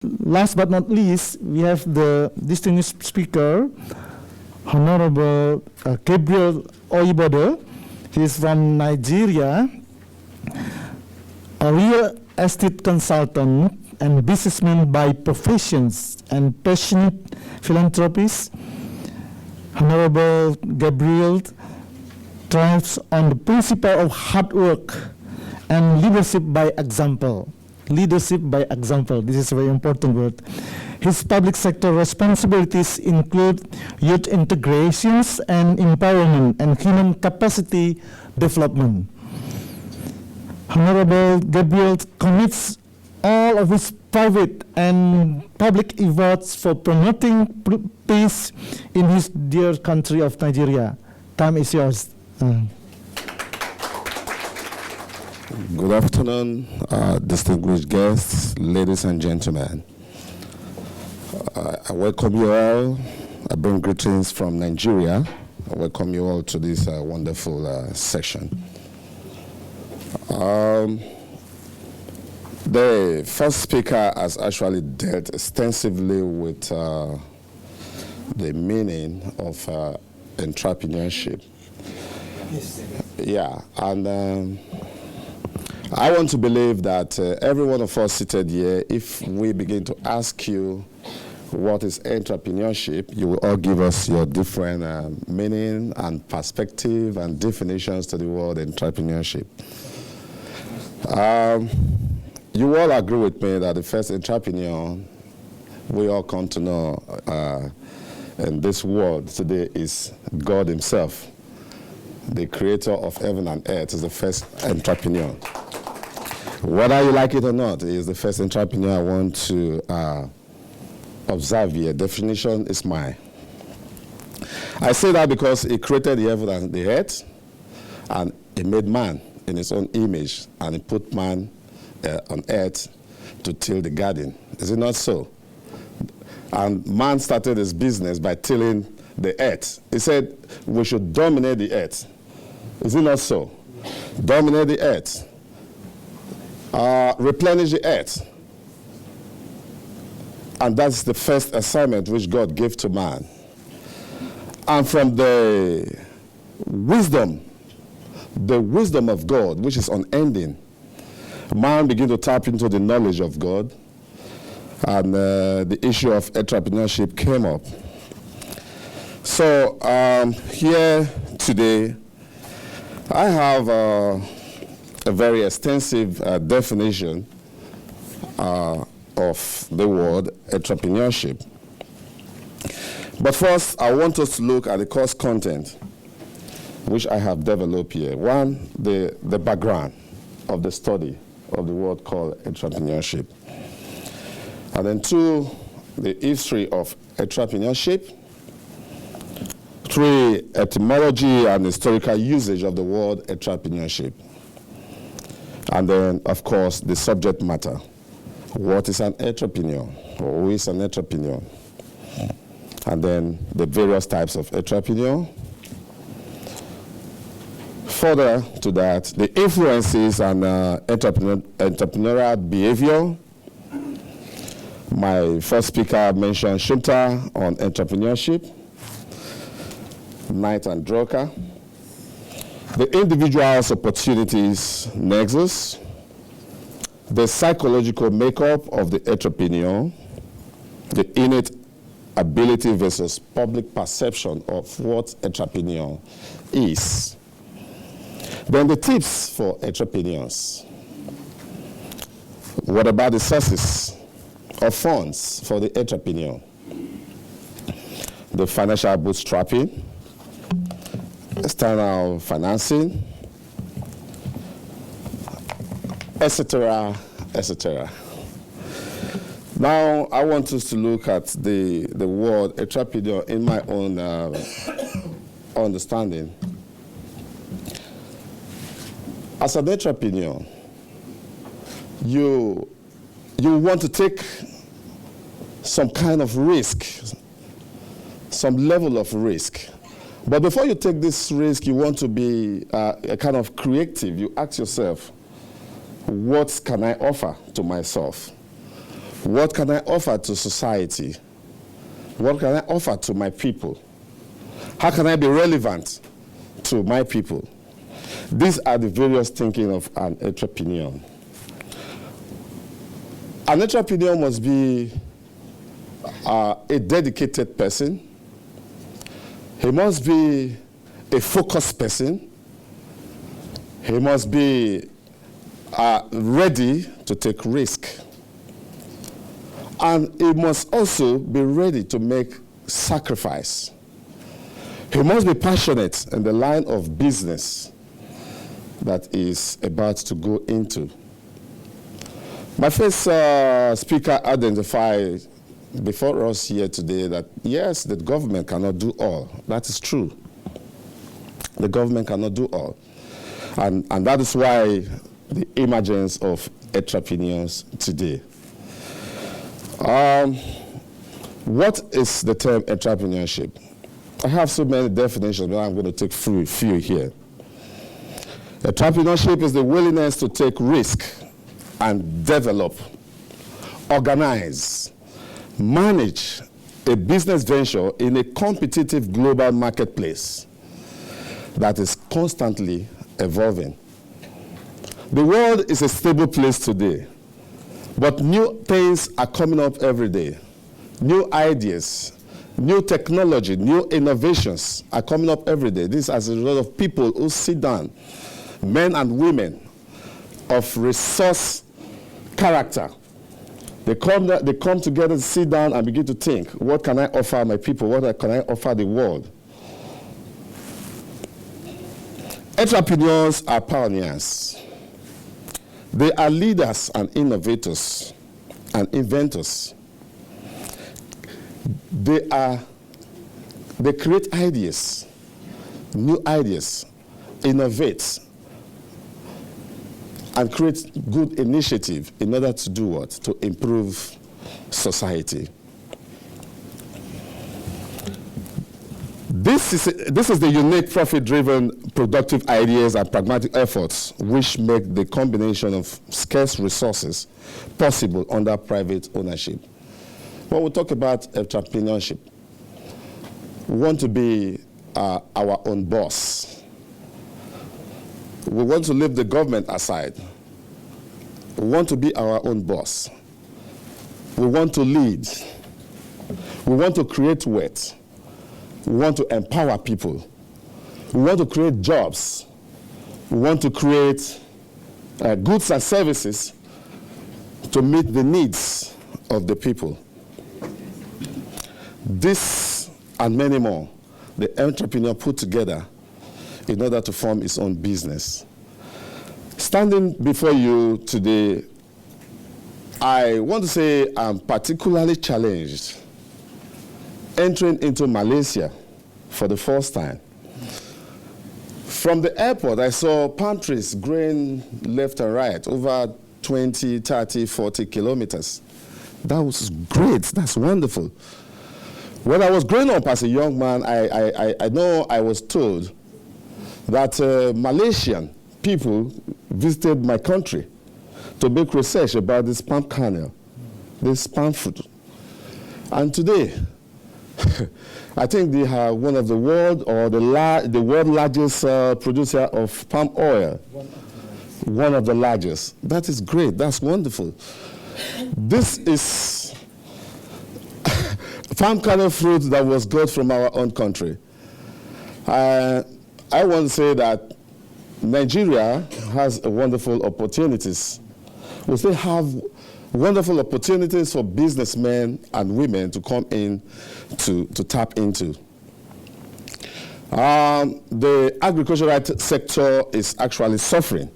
last but not least, we have the distinguished speaker, Honorable Gabriel Oyibode. He is from Nigeria, a real estate consultant and businessman by professions and passionate philanthropist. Honorable Gabriel thrives on the principle of hard work and leadership by example. Leadership by example, this is a very important word. His public sector responsibilities include youth integrations and empowerment and human capacity development. Honorable Gabriel commits all of his private and public efforts for promoting peace in his dear country of Nigeria. Time is yours. Good afternoon, distinguished guests, ladies and gentlemen. I welcome you all. I bring greetings from Nigeria. I welcome you all to this wonderful session. The first speaker has actually dealt extensively with the meaning of entrepreneurship. Yes. Yeah, and I want to believe that every one of us seated here, if we begin to ask you what is entrepreneurship, you will all give us your different meaning and perspective and definitions to the word entrepreneurship. You all agree with me that the first entrepreneur we all come to know in this world today is God himself. The creator of heaven and earth is the first entrepreneur. Whether you like it or not, he is the first entrepreneur I want to observe here. Definition is mine. I say that because he created the heaven and the earth, and he made man in his own image, and he put man on earth to till the garden. Is it not so? And man started his business by tilling the earth. He said we should dominate the earth. Is it not so? Dominate the earth. Replenish the earth. And that's the first assignment which God gave to man. And from the wisdom of God, which is unending, man began to tap into the knowledge of God, and the issue of entrepreneurship came up. So here today, I have a very extensive definition of the word entrepreneurship. But first, I want us to look at the course content, which I have developed here. One, the background of the study of the word called entrepreneurship. And then two, the history of entrepreneurship. Three, etymology and historical usage of the word entrepreneurship. And then, of course, the subject matter. What is an entrepreneur? Or who is an entrepreneur? And then the various types of entrepreneur. Further to that, the influences on entrepreneurial behavior. My first speaker mentioned Shunta on entrepreneurship, Knight and Drucker. The individual's opportunities nexus, the psychological makeup of the entrepreneur, the innate ability versus public perception of what entrepreneur is. Then the tips for entrepreneurs. What about the sources of funds for the entrepreneur? The financial bootstrapping, external financing, etc., etc. Now, I want us to look at the word entrepreneur in my own understanding. As an entrepreneur, you want to take some kind of risk, some level of risk. But before you take this risk, you want to be a kind of creative. You ask yourself, what can I offer to myself? What can I offer to society? What can I offer to my people? How can I be relevant to my people? These are the various thinking of an entrepreneur. An entrepreneur must be a dedicated person. He must be a focused person. He must be ready to take risk. And he must also be ready to make sacrifice. He must be passionate in the line of business that is about to go into. My first speaker identified before us here today that yes, the government cannot do all. That is true. The government cannot do all. And that is why the emergence of entrepreneurs today. What is the term entrepreneurship? I have so many definitions, but I'm going to take a few here. Entrepreneurship is the willingness to take risk and develop, organize, manage a business venture in a competitive global marketplace that is constantly evolving. The world is a stable place today, but new things are coming up every day. New ideas, new technology, new innovations are coming up every day. This is as a result of people who sit down, men and women of resource character. They come together, sit down, and begin to think, what can I offer my people? What can I offer the world? Entrepreneurs are pioneers. They are leaders and innovators and inventors. They create ideas, new ideas, innovate, and create good initiative in order to do what? To improve society. This is the unique profit-driven productive ideas and pragmatic efforts which make the combination of scarce resources possible under private ownership. When we talk about entrepreneurship, we want to be our own boss. We want to leave the government aside. We want to be our own boss. We want to lead. We want to create wealth. We want to empower people. We want to create jobs. We want to create goods and services to meet the needs of the people. This and many more, the entrepreneur put together in order to form his own business. Standing before you today, I want to say I'm particularly challenged entering into Malaysia for the first time. From the airport, I saw palm trees growing left and right over 20, 30, 40 kilometers. That was great. That's wonderful. When I was growing up as a young man, I know I was told that Malaysian people visited my country to make research about this palm kernel, this palm fruit. And today, I think they are one of the world or the world largest producer of palm oil. One of the largest. That is great. That's wonderful. This is palm kernel fruit that was got from our own country. I want to say that Nigeria has wonderful opportunities. We still have wonderful opportunities for businessmen and women to come in to tap into. The agricultural sector is actually suffering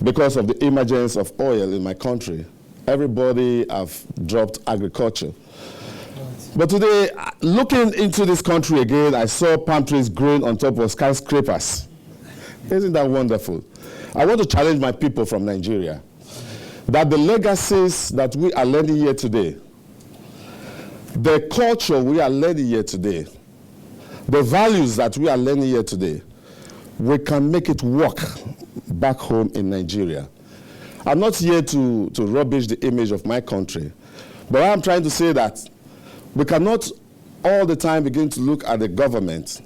because of the emergence of oil in my country. Everybody have dropped agriculture. But today, looking into this country again, I saw palm trees growing on top of skyscrapers. Isn't that wonderful? I want to challenge my people from Nigeria that the legacies that we are learning here today, the culture we are learning here today, the values that we are learning here today, we can make it work back home in Nigeria. I'm not here to rubbish the image of my country, but I'm trying to say that we cannot all the time begin to look at the government.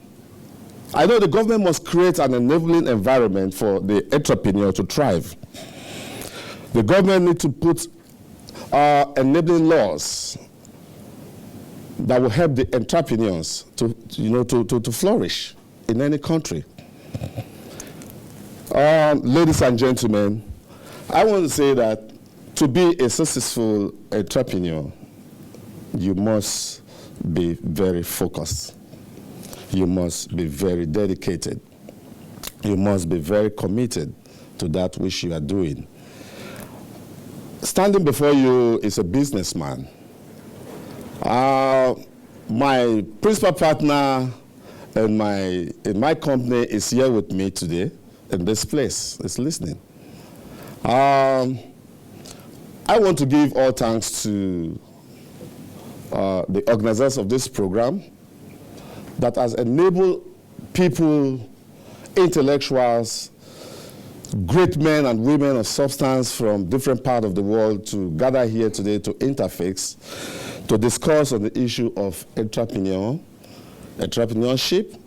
I know the government must create an enabling environment for the entrepreneur to thrive. The government needs to put enabling laws that will help the entrepreneurs to flourish in any country. Ladies and gentlemen, I want to say that to be a successful entrepreneur, you must be very focused. You must be very dedicated. You must be very committed to that which you are doing. Standing before you is a businessman. My principal partner in my company is here with me today in this place, is listening. I want to give all thanks to the organizers of this program that has enabled people, intellectuals, great men and women of substance from different parts of the world to gather here today to interface, to discuss on the issue of entrepreneurship,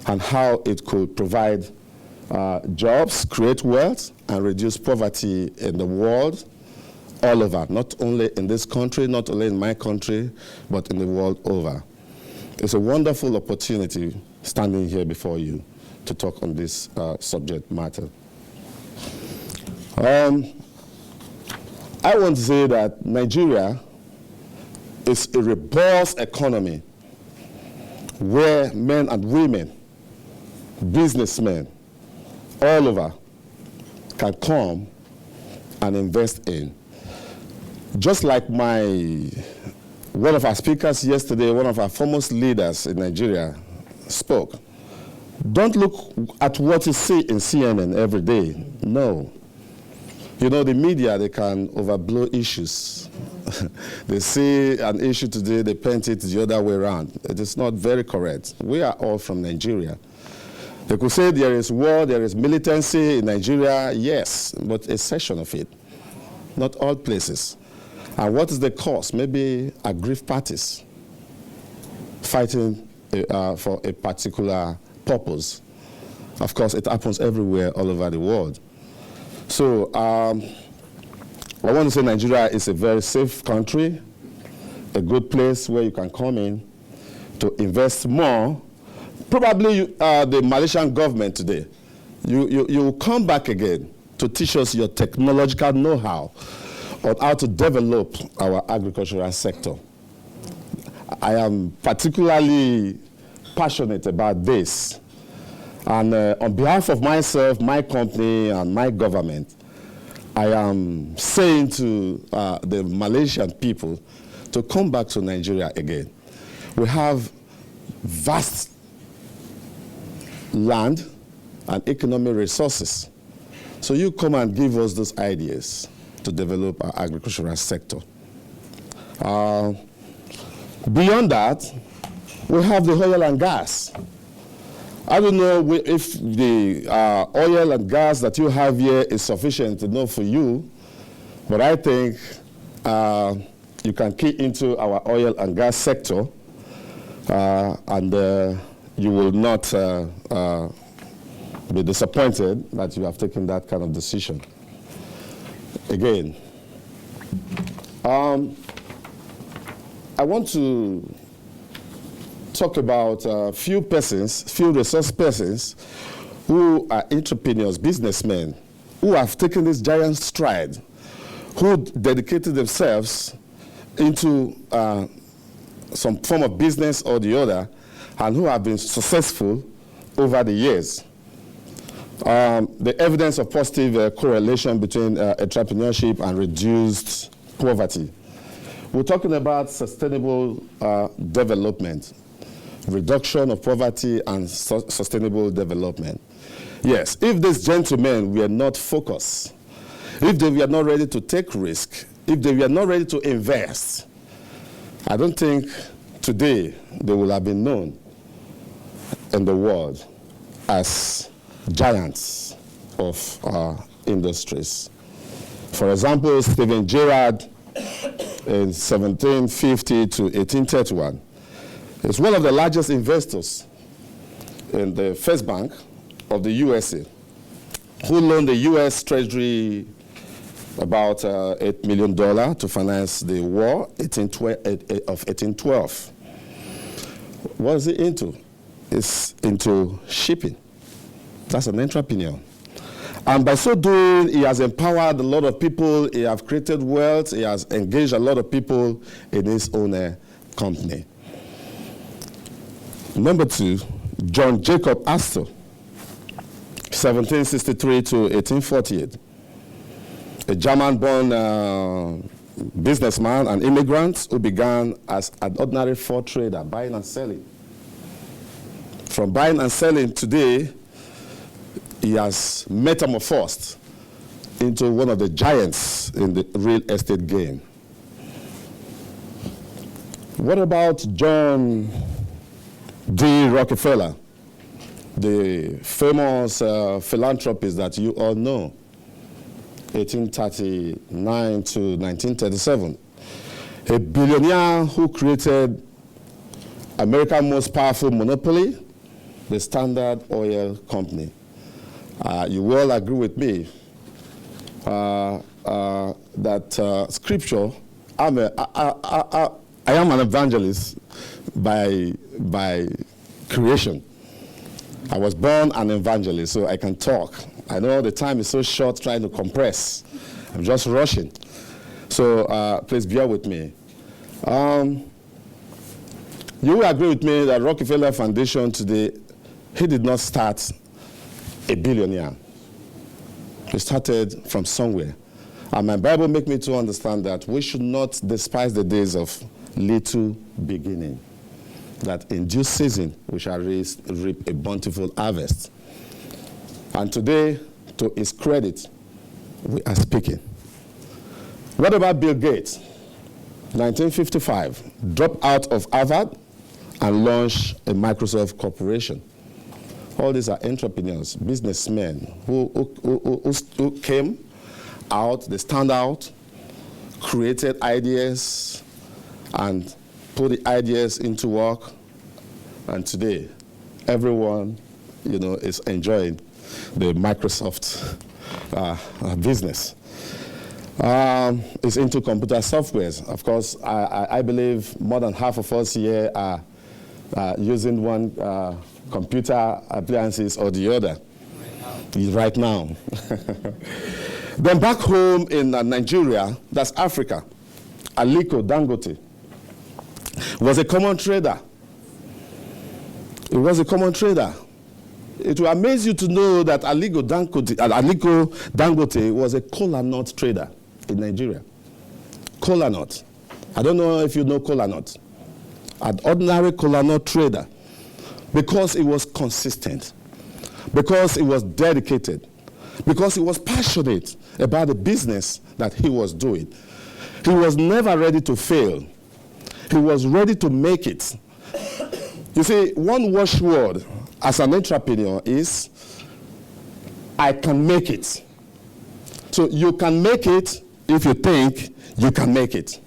and how it could provide jobs, create wealth, and reduce poverty in the world all over, not only in this country, not only in my country, but in the world over. It's a wonderful opportunity standing here before you to talk on this subject matter. I want to say that Nigeria is a robust economy where men and women, businessmen, all over can come and invest in. Just like one of our speakers yesterday, one of our foremost leaders in Nigeria spoke, don't look at what you see in CNN every day. No. You know, the media, they can overblow issues. They see an issue today, they paint it the other way around. It is not very correct. We are all from Nigeria. They could say there is war, there is militancy in Nigeria, yes, but a section of it, not all places. And what is the cause? Maybe aggrieved parties fighting for a particular purpose. Of course, it happens everywhere, all over the world. So I want to say Nigeria is a very safe country, a good place where you can come in to invest more. Probably the Malaysian government today, you will come back again to teach us your technological know-how on how to develop our agricultural sector. I am particularly passionate about this. And on behalf of myself, my company, and my government, I am saying to the Malaysian people to come back to Nigeria again. We have vast land and economic resources. So you come and give us those ideas to develop our agricultural sector. Beyond that, we have the oil and gas. I don't know if the oil and gas that you have here is sufficient enough for you, but I think you can key into our oil and gas sector, and you will not be disappointed that you have taken that kind of decision. Again, I want to talk about a few resource persons who are entrepreneurs, businessmen, who have taken this giant stride, who dedicated themselves into some form of business or the other, and who have been successful over the years. The evidence of positive correlation between entrepreneurship and reduced poverty. We're talking about sustainable development, reduction of poverty and sustainable development. Yes, if these gentlemen were not focused, if they were not ready to take risk, if they were not ready to invest, I don't think today they will have been known in the world as giants of industries. For example, Stephen Gerrard in 1750 to 1831 is one of the largest investors in the First Bank of the USA, who loaned the U.S. Treasury about $8 million to finance the war of 1812. What is he into? It's into shipping. That's an entrepreneur. And by so doing, he has empowered a lot of people, he has created wealth, he has engaged a lot of people in his own company. Number 2, John Jacob Astor, 1763 to 1848. A German-born businessman and immigrant who began as an ordinary Ford trader, buying and selling. From buying and selling today, he has metamorphosed into one of the giants in the real estate game. What about John D. Rockefeller, the famous philanthropist that you all know, 1839 to 1937, a billionaire who created America's most powerful monopoly, the Standard Oil Company. You will agree with me that Scripture, I am an evangelist by creation. I was born an evangelist, so I can talk. I know the time is so short trying to compress. I'm just rushing. So please bear with me. You will agree with me that Rockefeller Foundation today, he did not start a billionaire. He started from somewhere. And my Bible makes me to understand that we should not despise the days of little beginning, that in due season we shall reap a bountiful harvest. And today, to his credit, we are speaking. What about Bill Gates? 1955, dropped out of Harvard and launched a Microsoft corporation. All these are entrepreneurs, businessmen who came out, they stand out, created ideas, and put the ideas into work. And today, everyone, is enjoying the Microsoft business. It's into computer softwares. Of course, I believe more than half of us here are using one computer appliances or the other right now. Then back home in Nigeria, that's Africa, Aliko Dangote was a common trader. He was a common trader. It will amaze you to know that Aliko Dangote was a kola nut trader in Nigeria. Kola nut. I don't know if you know kola nut. An ordinary kola nut trader, because he was consistent, because he was dedicated, because he was passionate about the business that he was doing. He was never ready to fail. He was ready to make it. You see, one watchword as an entrepreneur is, I can make it. So you can make it if you think you can make it.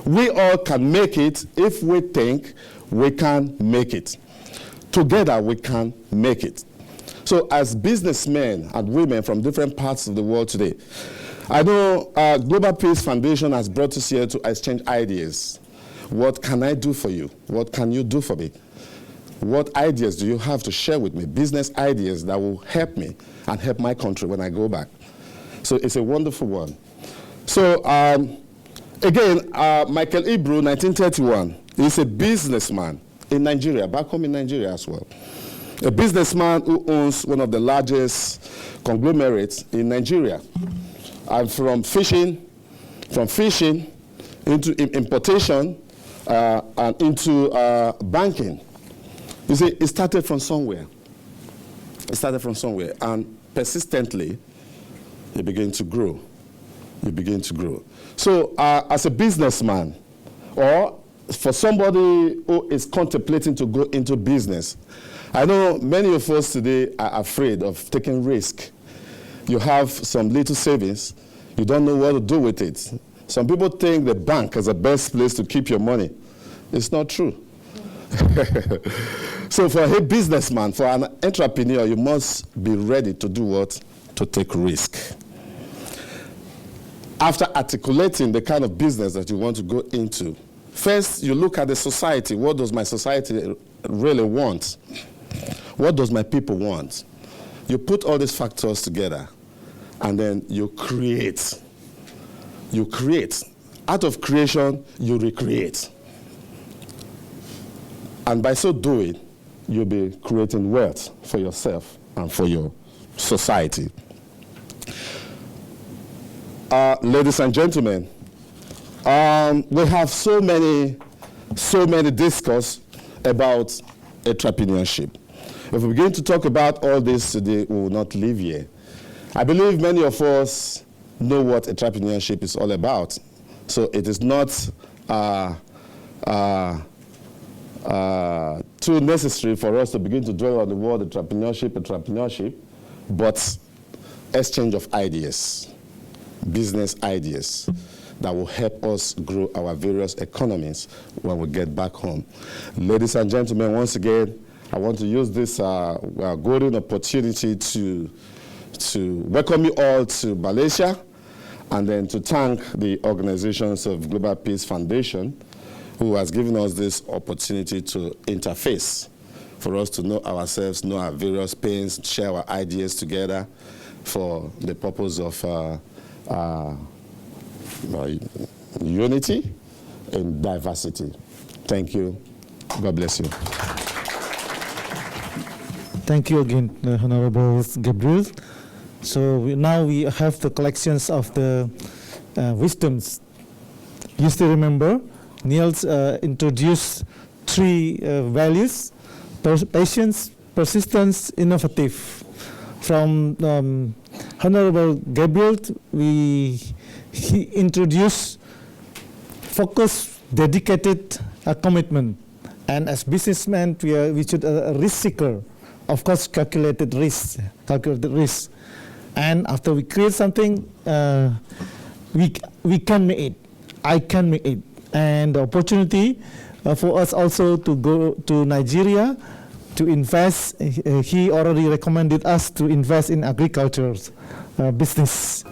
We all can make it if we think we can make it. Together we can make it. So as businessmen and women from different parts of the world today, I know Global Peace Foundation has brought us here to exchange ideas. What can I do for you? What can you do for me? What ideas do you have to share with me? Business ideas that will help me and help my country when I go back. So it's a wonderful one. So again, Michael Ibru, 1931, is a businessman in Nigeria, back home in Nigeria as well. A businessman who owns one of the largest conglomerates in Nigeria. And from fishing into importation and into banking. You see, it started from somewhere. And persistently, you begin to grow. So as a businessman, or for somebody who is contemplating to go into business, I know many of us today are afraid of taking risk. you have some little savings, you don't know what to do with it. Some people think the bank is the best place to keep your money. It's not true. So for a businessman, for an entrepreneur, you must be ready to do what? To take risk. After articulating the kind of business that you want to go into, first you look at the society. What does my society really want? What does my people want? You put all these factors together, and then you create. You create. Out of creation, you recreate. And by so doing, you'll be creating wealth for yourself and for your society. Ladies and gentlemen, we have so many discourse about entrepreneurship. If we begin to talk about all this today, we will not leave here. I believe many of us know what entrepreneurship is all about. So it is not too necessary for us to begin to dwell on the word entrepreneurship, but exchange of ideas, business ideas that will help us grow our various economies when we get back home. Ladies and gentlemen, once again, I want to use this golden opportunity to welcome you all to Malaysia, and then to thank the organizations of Global Peace Foundation, who has given us this opportunity to interface, for us to know ourselves, know our various pains, share our ideas together for the purpose of unity and diversity. Thank you. God bless you. Thank you again, Honorable Gabriel. So now we have the collections of the wisdoms. You still remember, Niels introduced three values: patience, persistence, innovative. From Honorable Gabriel, he introduced focus, dedicated commitment. And as businessmen, we should a risk seeker. Of course, calculated risk. And after we create something, we can make it. I can make it. And the opportunity for us also to go to Nigeria to invest. He already recommended us to invest in agriculture business.